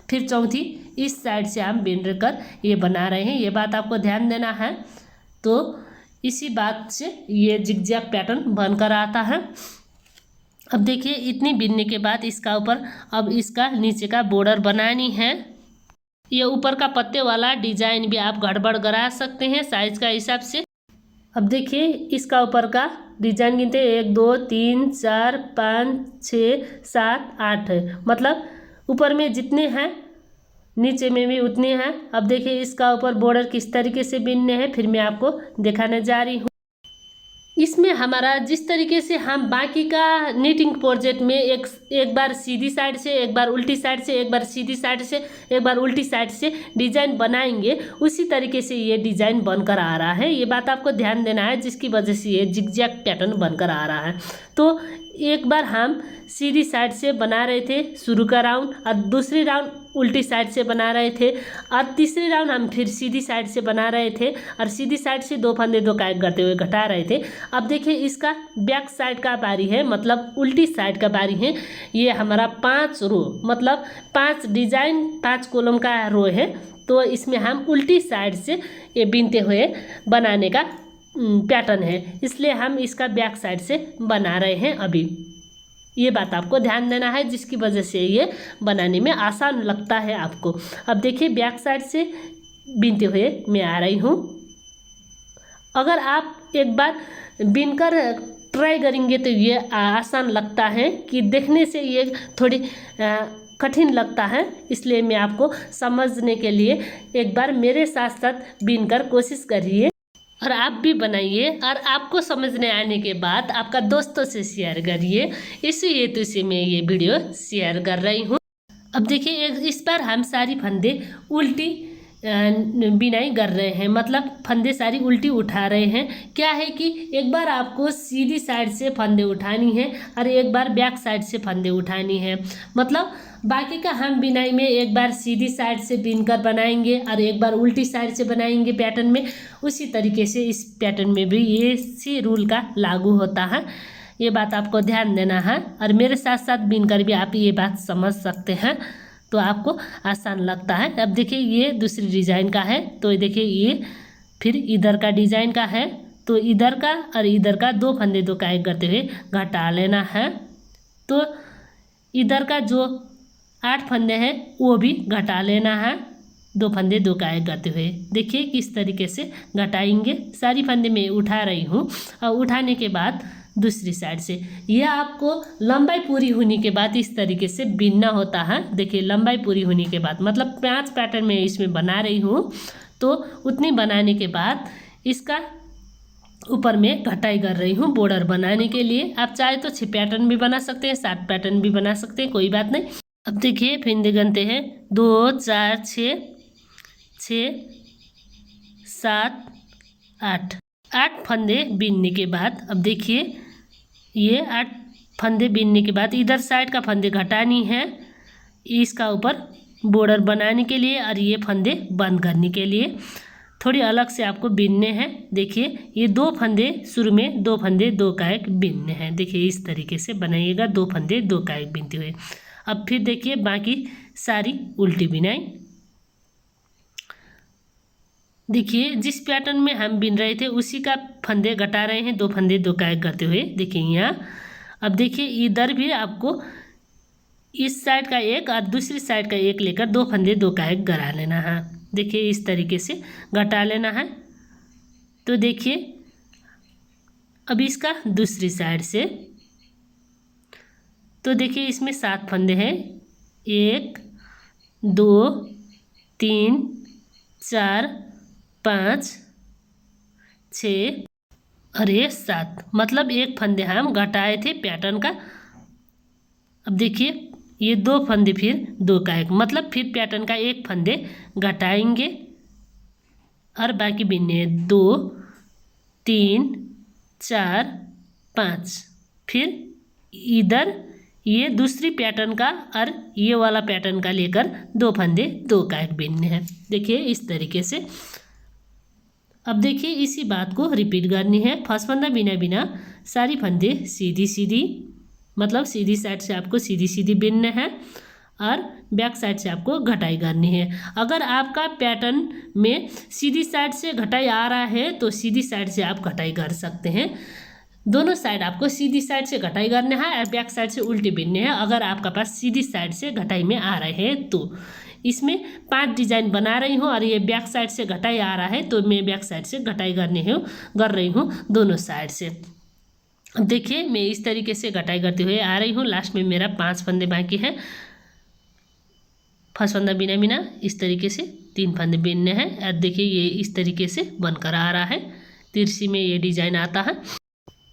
फिर चौथी इस साइड से हम बिन कर ये बना रहे हैं। ये बात आपको ध्यान देना है। तो इसी बात से ये जिगजैग पैटर्न बनकर आता है। अब देखिए इतनी बिनने के बाद इसका ऊपर अब इसका नीचे का बॉर्डर बनानी है। ये ऊपर का पत्ते वाला डिजाइन भी आप गड़बड़ करा सकते हैं साइज का हिसाब से। अब देखिए इसका ऊपर का डिजाइन गिनते 1 2 3 4 5 6 7 8 है। मतलब ऊपर में जितने हैं नीचे में भी उतने हैं। अब देखिए इसका ऊपर बॉर्डर किस तरीके से बिनने हैं फिर मैं आपको दिखाने जा रही हूँ। इसमें हमारा जिस तरीके से हम बाकी का नीटिंग प्रोजेक्ट में एक बार सीधी साइड से, एक बार उल्टी साइड से, एक बार सीधी साइड से, एक बार उल्टी साइड से डिज़ाइन बनाएंगे, उसी तरीके से ये डिज़ाइन बनकर आ रहा है। ये बात आपको ध्यान देना है, जिसकी वजह से ये जिगजैग पैटर्न बनकर आ रहा है। तो एक बार हम सीधी साइड से बना रहे थे शुरू का राउंड, और दूसरी राउंड उल्टी साइड से बना रहे थे, और तीसरी राउंड हम फिर सीधी साइड से बना रहे थे, और सीधी साइड से 2 फंदे 2 कायक करते हुए घटा रहे थे। अब देखिए इसका बैक साइड का बारी है, मतलब उल्टी साइड का बारी है। ये हमारा 5 रो, मतलब 5 डिजाइन 5 कॉलम का रो है। तो इसमें हम उल्टी साइड से ये बिनते हुए बनाने का पैटर्न है, इसलिए हम इसका बैक साइड से बना रहे हैं अभी। ये बात आपको ध्यान देना है, जिसकी वजह से ये बनाने में आसान लगता है आपको। अब देखिए बैक साइड से बिनते हुए मैं आ रही हूँ। अगर आप एक बार बिनकर ट्राई करेंगे तो ये आसान लगता है, कि देखने से ये थोड़ी कठिन लगता है। इसलिए मैं आपको समझने के लिए एक बार मेरे साथ साथ बिनकर कोशिश करिए और आप भी बनाइए, और आपको समझने आने के बाद आपका दोस्तों से शेयर करिए। इसी हेतु से मैं ये वीडियो शेयर कर रही हूँ। अब देखिए इस बार हम सारी फंदे उल्टी बिनाई कर रहे हैं, मतलब फंदे सारी उल्टी उठा रहे हैं। क्या है कि एक बार आपको सीधी साइड से फंदे उठानी है और एक बार बैक साइड से फंदे उठानी है। मतलब बाकी का हम बिनाई में एक बार सीधी साइड से बिनकर बनाएंगे और एक बार उल्टी साइड से बनाएंगे पैटर्न में। उसी तरीके से इस पैटर्न में भी ये इसी रूल का लागू होता है। ये बात आपको ध्यान देना है, और मेरे साथ साथ बिनकर भी आप ये बात समझ सकते हैं, तो आपको आसान लगता है। अब देखिए ये दूसरी डिज़ाइन का है, तो देखिए ये फिर इधर का डिज़ाइन का है। तो इधर का और इधर का 2 फंदे 2 कायक करते हुए घटा लेना है। तो इधर का जो 8 फंदे हैं वो भी घटा लेना है, 2 फंदे 2 का 1 करते हुए। देखिए किस तरीके से घटाएंगे। सारी फंदे मैं उठा रही हूँ और उठाने के बाद दूसरी साइड से यह आपको लंबाई पूरी होने के बाद इस तरीके से बिनना होता है। देखिए लंबाई पूरी होने के बाद मतलब 5 पैटर्न मैं इसमें बना रही हूँ, तो उतनी बनाने के बाद इसका ऊपर में घटाई कर रही हूँ बॉर्डर बनाने के लिए। आप चाहे तो 6 पैटर्न भी बना सकते हैं, 7 पैटर्न भी बना सकते हैं, कोई बात नहीं। अब देखिए फंदे गिनते हैं 2 4 6 6 7 8। 8 फंदे बीनने के बाद अब देखिए ये 8 फंदे बीनने के बाद इधर साइड का फंदे घटानी है इसका ऊपर बॉर्डर बनाने के लिए, और ये फंदे बंद करने के लिए थोड़ी अलग से आपको बीनने हैं। देखिए ये 2 फंदे शुरू में 2 फंदे 2 का 1 बीनने हैं। देखिए इस तरीके से बनाइएगा, 2 फंदे 2 का 1 बीनते हुए। अब फिर देखिए बाकी सारी उल्टी बिनाई। देखिए जिस पैटर्न में हम बिन रहे थे उसी का फंदे घटा रहे हैं, 2 फंदे 2 का 1 करते हुए। देखिए यहाँ अब देखिए इधर भी आपको इस साइड का 1 और दूसरी साइड का 1 लेकर 2 फंदे 2 का 1 घटा लेना है। देखिए इस तरीके से घटा लेना है। तो देखिए अब इसका दूसरी साइड से तो देखिए इसमें 7 फंदे हैं, 1 2 3 4 5 6 और ये 7, मतलब 1 फंदे हम घटाए थे पैटर्न का। अब देखिए ये 2 फंदे फिर 2 का 1, मतलब फिर पैटर्न का 1 फंदे घटाएंगे और बाकी बिनने हैं 2 3 4 5। फिर इधर ये दूसरी पैटर्न का और ये वाला पैटर्न का लेकर 2 फंदे 2 का 1 बिनने हैं। देखिए इस तरीके से। अब देखिए इसी बात को रिपीट करनी है। फर्स्ट फंदा बिना बिना सारी फंदे सीधी सीधी, मतलब सीधी साइड से आपको सीधी सीधी बिनना है और बैक साइड से आपको घटाई करनी है। अगर आपका पैटर्न में सीधी साइड से घटाई आ रहा है तो सीधी साइड से आप घटाई कर सकते हैं। दोनों साइड आपको सीधी साइड से घटाई करना है और बैक साइड से उल्टी बिनने हैं। अगर आपका पास सीधी साइड से घटाई में आ रहे हैं तो इसमें 5 डिजाइन बना रही हूँ और ये बैक साइड से घटाई आ रहा है तो मैं बैक साइड से घटाई कर रही हूँ दोनों साइड से। अब देखिए मैं इस तरीके से घटाई करते हुए आ रही हूँ। लास्ट में मेरा 5 फंदे बाकी है। फर्स्ट फंदा बिना बिना इस तरीके से 3 फंदे बिनने हैं और देखिए ये इस तरीके से बनकर आ रहा है, तिरछी में ये डिजाइन आता है।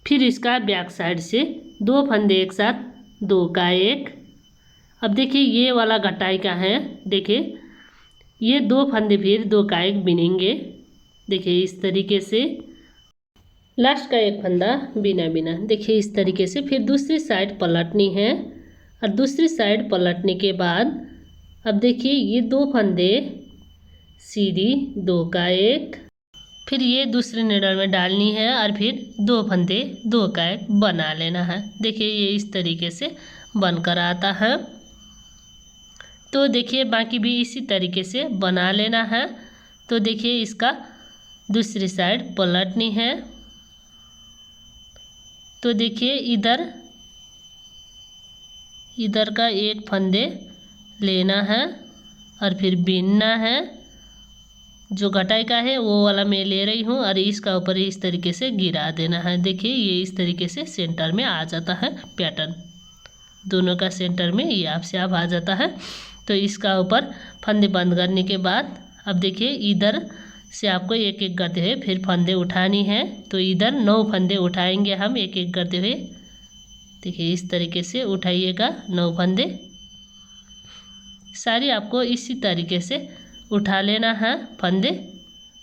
फिर इसका बैक साइड से 2 फंदे एक साथ 2 का 1। अब देखिए ये वाला घटाई का है, देखिए ये 2 फंदे फिर 2 का 1 बिनेंगे। देखिए इस तरीके से लास्ट का 1 फंदा बिना बिना। देखिए इस तरीके से फिर दूसरी साइड पलटनी है और दूसरी साइड पलटने के बाद अब देखिए ये 2 फंदे सीधी 2 का 1, फिर ये दूसरे नीडल में डालनी है और फिर 2 फंदे 2 का 1 बना लेना है। देखिए ये इस तरीके से बनकर आता है। तो देखिए बाकी भी इसी तरीके से बना लेना है। तो देखिए इसका दूसरी साइड पलटनी है। तो देखिए इधर का 1 फंदे लेना है और फिर बिनना है। जो घटाई का है वो वाला मैं ले रही हूँ और इसका ऊपर इस तरीके से गिरा देना है। देखिए ये इस तरीके से सेंटर में आ जाता है पैटर्न, दोनों का सेंटर में ये आपसे आप आ जाता है। तो इसका ऊपर फंदे बंद करने के बाद अब देखिए इधर से आपको एक एक करते हुए फिर फंदे उठानी है। तो इधर 9 फंदे उठाएंगे हम एक एक करते हुए। देखिए इस तरीके से उठाइएगा 9 फंदे। सारी आपको इसी तरीके से उठा लेना है फंदे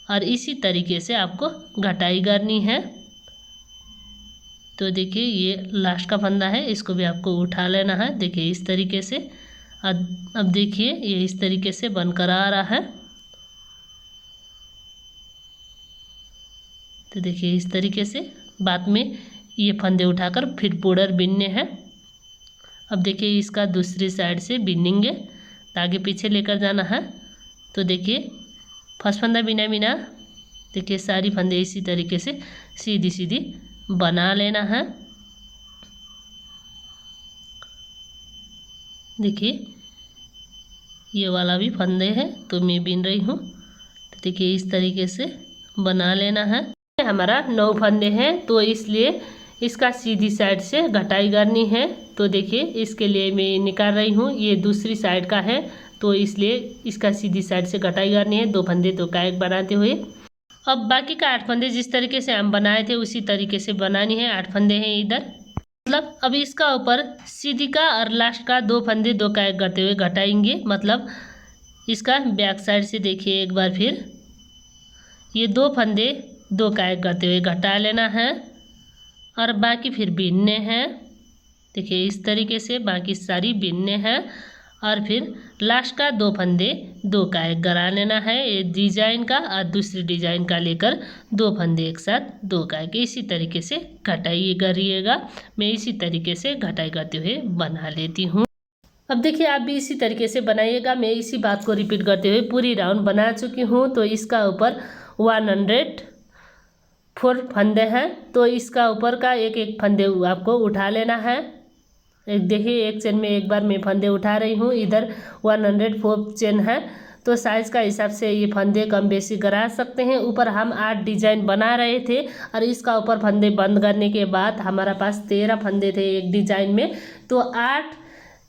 और इसी तरीके से आपको घटाई करनी है। तो देखिए ये लास्ट का फंदा है, इसको भी आपको उठा लेना है। देखिए इस तरीके से। अब देखिए ये इस तरीके से बनकर आ रहा है। तो देखिए इस तरीके से बाद में ये फंदे उठाकर फिर बॉर्डर बिनने हैं। अब देखिए इसका दूसरी साइड से बिनेंगे, आगे पीछे लेकर जाना है। तो देखिए फर्स्ट फंदा बिना बिना देखिए सारी फंदे इसी तरीके से सीधी सीधी बना लेना है। देखिए ये वाला भी फंदे हैं तो मैं बिन रही हूँ। तो देखिए इस तरीके से बना लेना है। हमारा 9 फंदे हैं तो इसलिए इसका सीधी साइड से घटाई करनी है। तो देखिए इसके लिए मैं निकाल रही हूँ, ये दूसरी साइड का है तो इसलिए इसका सीधी साइड से घटाई करनी है 2 फंदे 2 का 1 बनाते हुए। अब बाकी का 8 फंदे जिस तरीके से हम बनाए थे उसी तरीके से बनानी है। 8 फंदे हैं इधर, मतलब अब इसका ऊपर सीधी का और लास्ट का 2 फंदे 2 का 1 करते हुए घटाएंगे। मतलब इसका बैक साइड से देखिए एक बार फिर ये 2 फंदे 2 का 1 करते हुए घटा लेना है और बाकी फिर बीनने हैं। देखिए इस तरीके से बाकी सारी बीनने हैं और फिर लास्ट का 2 फंदे 2 का 1 करा लेना है ये डिजाइन का, और दूसरी डिजाइन का लेकर 2 फंदे एक साथ 2 का 1 इसी तरीके से घटाई करिएगा। मैं इसी तरीके से घटाई करते हुए बना लेती हूँ। अब देखिए आप भी इसी तरीके से बनाइएगा। मैं इसी बात को रिपीट करते हुए पूरी राउंड बना चुकी हूँ। तो इसका ऊपर 104 फंदे हैं तो इसका ऊपर का एक एक फंदे आपको उठा लेना है। देखिए एक चेन में एक बार मैं फंदे उठा रही हूँ। इधर 104 चेन है तो साइज़ का हिसाब से ये फंदे कम बेसी करा सकते हैं। ऊपर हम 8 डिजाइन बना रहे थे और इसका ऊपर फंदे बंद करने के बाद हमारा पास 13 फंदे थे एक डिजाइन में। तो 8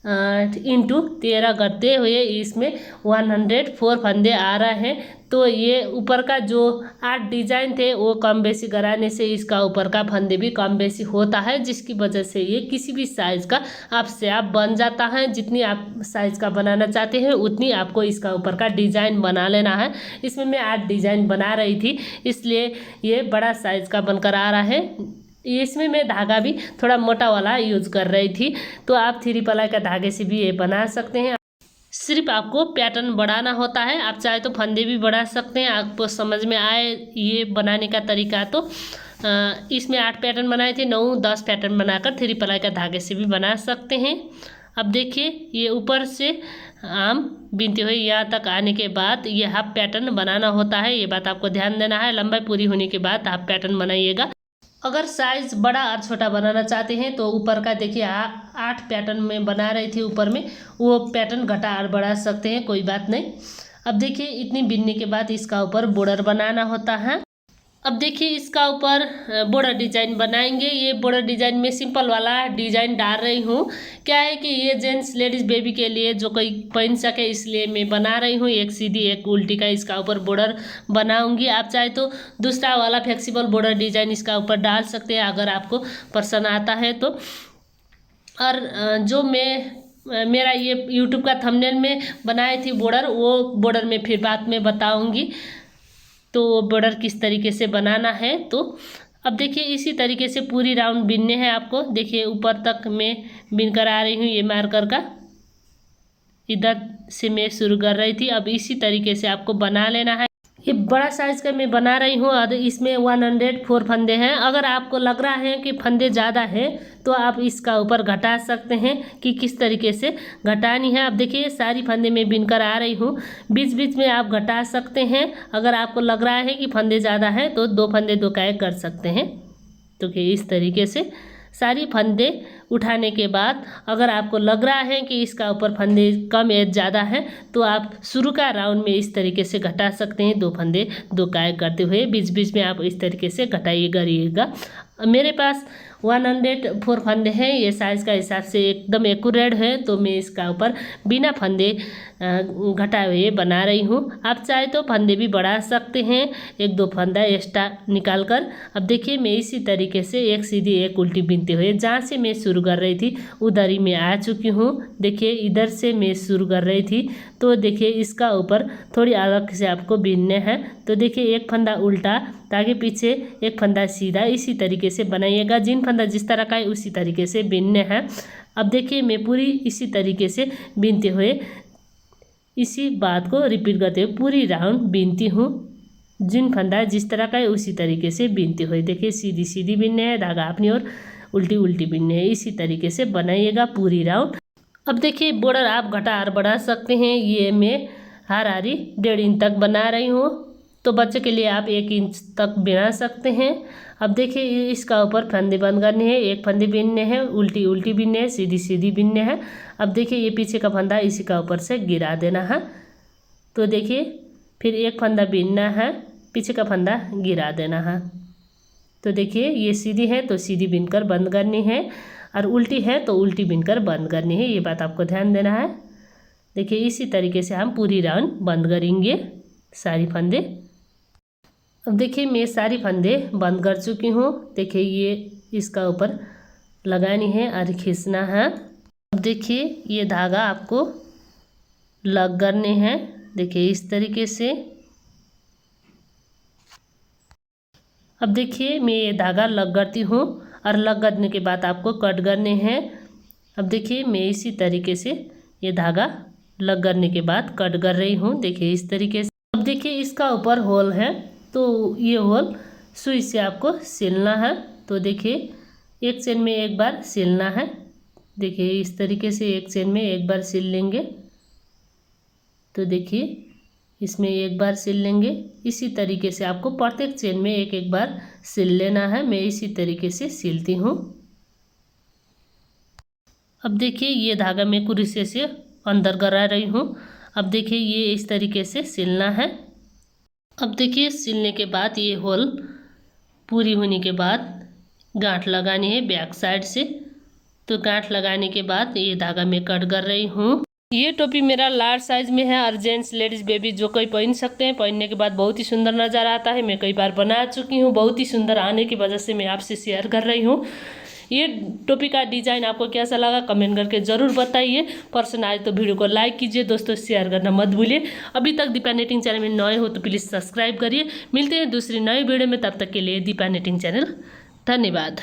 इंटू 13 करते हुए इसमें 104 फंदे आ रहे हैं। तो ये ऊपर का जो 8 डिजाइन थे वो कम बेसी कराने से इसका ऊपर का फंदे भी कम बेसी होता है, जिसकी वजह से ये किसी भी साइज़ का आपसे आप बन जाता है। जितनी आप साइज़ का बनाना चाहते हैं उतनी आपको इसका ऊपर का डिज़ाइन बना लेना है। इसमें मैं 8 डिज़ाइन बना रही थी इसलिए ये बड़ा साइज़ का बनकर आ रहा है। इसमें मैं धागा भी थोड़ा मोटा वाला यूज़ कर रही थी। तो आप 3 प्लाई का धागे से भी ये बना सकते हैं। सिर्फ आपको पैटर्न बढ़ाना होता है। आप चाहे तो फंदे भी बढ़ा सकते हैं। आपको समझ में आए ये बनाने का तरीका तो इसमें 8 पैटर्न बनाए थे, 9-10 पैटर्न बनाकर 3 प्लाई का धागे से भी बना सकते हैं। अब देखिए ये ऊपर से आम बिनते हुए यहाँ तक आने के बाद ये हाफ पैटर्न बनाना होता है। ये बात आपको ध्यान देना है। लंबाई पूरी होने के बाद हाफ पैटर्न बनाइएगा। अगर साइज़ बड़ा और छोटा बनाना चाहते हैं तो ऊपर का देखिए 8 पैटर्न में बना रही थी, ऊपर में वो पैटर्न घटा और बढ़ा सकते हैं, कोई बात नहीं। अब देखिए इतनी बिनने के बाद इसका ऊपर बॉर्डर बनाना होता है। अब देखिए इसका ऊपर बॉर्डर डिजाइन बनाएंगे। ये बॉर्डर डिजाइन में सिंपल वाला डिजाइन डाल रही हूँ। क्या है कि ये जेंट्स लेडीज़ बेबी के लिए जो कोई पहन सके इसलिए मैं बना रही हूँ। एक सीधी एक उल्टी का इसका ऊपर बॉर्डर बनाऊंगी। आप चाहे तो दूसरा वाला फ्लेक्सिबल बॉर्डर डिजाइन इसका ऊपर डाल सकते हैं अगर आपको पसंद आता है तो। और जो मेरा ये यूट्यूब का थंबनेल में बनाई थी बॉर्डर, वो बॉर्डर में फिर बाद में बताऊँगी तो बॉर्डर किस तरीके से बनाना है। तो अब देखिए इसी तरीके से पूरी राउंड बिनने हैं आपको। देखिए ऊपर तक मैं बिन कर आ रही हूँ। ये मार्कर का इधर से मैं शुरू कर रही थी। अब इसी तरीके से आपको बना लेना है। ये बड़ा साइज़ का मैं बना रही हूँ और इसमें 104 फंदे हैं। अगर आपको लग रहा है कि फंदे ज़्यादा हैं तो आप इसका ऊपर घटा सकते हैं कि किस तरीके से घटानी है। अब देखिए सारी फंदे में बिनकर आ रही हूँ, बीच बीच में आप घटा सकते हैं। अगर आपको लग रहा है कि फंदे ज़्यादा है तो 2 फंदे 2 का 1 कर सकते हैं। तो कि इस तरीके से सारी फंदे उठाने के बाद अगर आपको लग रहा है कि इसका ऊपर फंदे कम या ज़्यादा है तो आप शुरू का राउंड में इस तरीके से घटा सकते हैं। 2 फंदे 2 का 1 करते हुए बीच बीच में आप इस तरीके से घटाइए करिएगा। मेरे पास 104 फंदे हैं। ये साइज़ का हिसाब से एकदम एक्यूरेट है तो मैं इसका ऊपर बिना फंदे घटाए हुए बना रही हूँ। आप चाहे तो फंदे भी बढ़ा सकते हैं 1-2 फंदा एक्स्ट्रा निकाल कर। अब देखिए मैं इसी तरीके से एक सीधी एक उल्टी बिनते हुए जहाँ से मैं शुरू कर रही थी उधर ही मैं आ चुकी हूँ। देखिए इधर से मैं शुरू कर रही थी तो देखिए इसका ऊपर थोड़ी अलग से आपको बिनने हैं। तो देखिए एक फंदा उल्टा ताकि पीछे एक फंदा सीधा, इसी तरीके से बनाइएगा। जिन फंदा जिस तरह का है उसी तरीके से बिनने हैं। अब देखिए मैं पूरी इसी तरीके से बिनते हुए इसी बात को रिपीट करते हुए पूरी राउंड बिनती हूँ। जिन फंदा जिस तरह का है उसी तरीके से बिनते हुए देखिए सीधी सीधी बिनने हैं, धागा अपनी ओर उल्टी उल्टी बिनने हैं। इसी तरीके से बनाइएगा पूरी राउंड। अब देखिए बॉर्डर आप घटा और बढ़ा सकते हैं। ये मैं हारारी 1.5 इंच तक बना रही हूँ। तो बच्चे के लिए आप 1 इंच तक बिना सकते हैं। अब देखिए इसका ऊपर फंदे बंद करने हैं, एक फंदे बिनने हैं, उल्टी उल्टी बिनने हैं, सीधी सीधी बिनने हैं। अब देखिए ये पीछे का फंदा इसी का ऊपर से गिरा देना है। तो देखिए फिर एक फंदा बिनना है, पीछे का फंदा गिरा देना है। तो देखिए ये सीधी है तो सीधी बिनकर बंद करनी है, और उल्टी है तो उल्टी बिनकर बंद करनी है, ये बात आपको ध्यान देना है। देखिए इसी तरीके से हम पूरी राउंड बंद करेंगे सारी फंदे। अब देखिए मैं सारी फंदे बंद कर चुकी हूँ। देखिए ये इसका ऊपर लगानी है और खींचना है। अब देखिए ये धागा आपको लग करने हैं, देखिए इस तरीके से। अब देखिए मैं ये धागा लग करती हूँ, और लग करने के बाद आपको कट करने हैं। अब देखिए मैं इसी तरीके से ये धागा लग करने के बाद कट कर रही हूँ, देखिए इस तरीके से। अब देखिए इसका ऊपर होल है, तो ये होल सुई से आपको सिलना है। तो देखिए एक चेन में एक बार सिलना है, देखिए इस तरीके से एक चेन में एक बार सिल लेंगे। तो देखिए इसमें एक बार सिल लेंगे। इसी तरीके से आपको प्रत्येक चेन में एक एक बार सिल लेना है। मैं इसी तरीके से सिलती हूँ। अब देखिए ये धागा मैं कुर्सी से अंदर करा रही हूँ। अब देखिए ये इस तरीके से सिलना है। अब देखिए सिलने के बाद ये होल पूरी होने के बाद गांठ लगानी है बैक साइड से। तो गांठ लगाने के बाद ये धागा मैं कट कर रही हूँ। ये टोपी मेरा लार्ज साइज में है, और जेंट्स लेडीज़ बेबी जो कोई पहन सकते हैं। पहनने के बाद बहुत ही सुंदर नज़र आता है। मैं कई बार बना चुकी हूँ, बहुत ही सुंदर आने की वजह से मैं आपसे शेयर कर रही हूँ। ये टोपी का डिज़ाइन आपको कैसा लगा कमेंट करके ज़रूर बताइए। पसंद आए तो वीडियो को लाइक कीजिए, दोस्तों शेयर करना मत भूलिए। अभी तक दीपा नेटिंग चैनल में नए हो तो प्लीज़ सब्सक्राइब करिए। मिलते हैं दूसरी नई वीडियो में, तब तक के लिए दीपा नेटिंग चैनल धन्यवाद।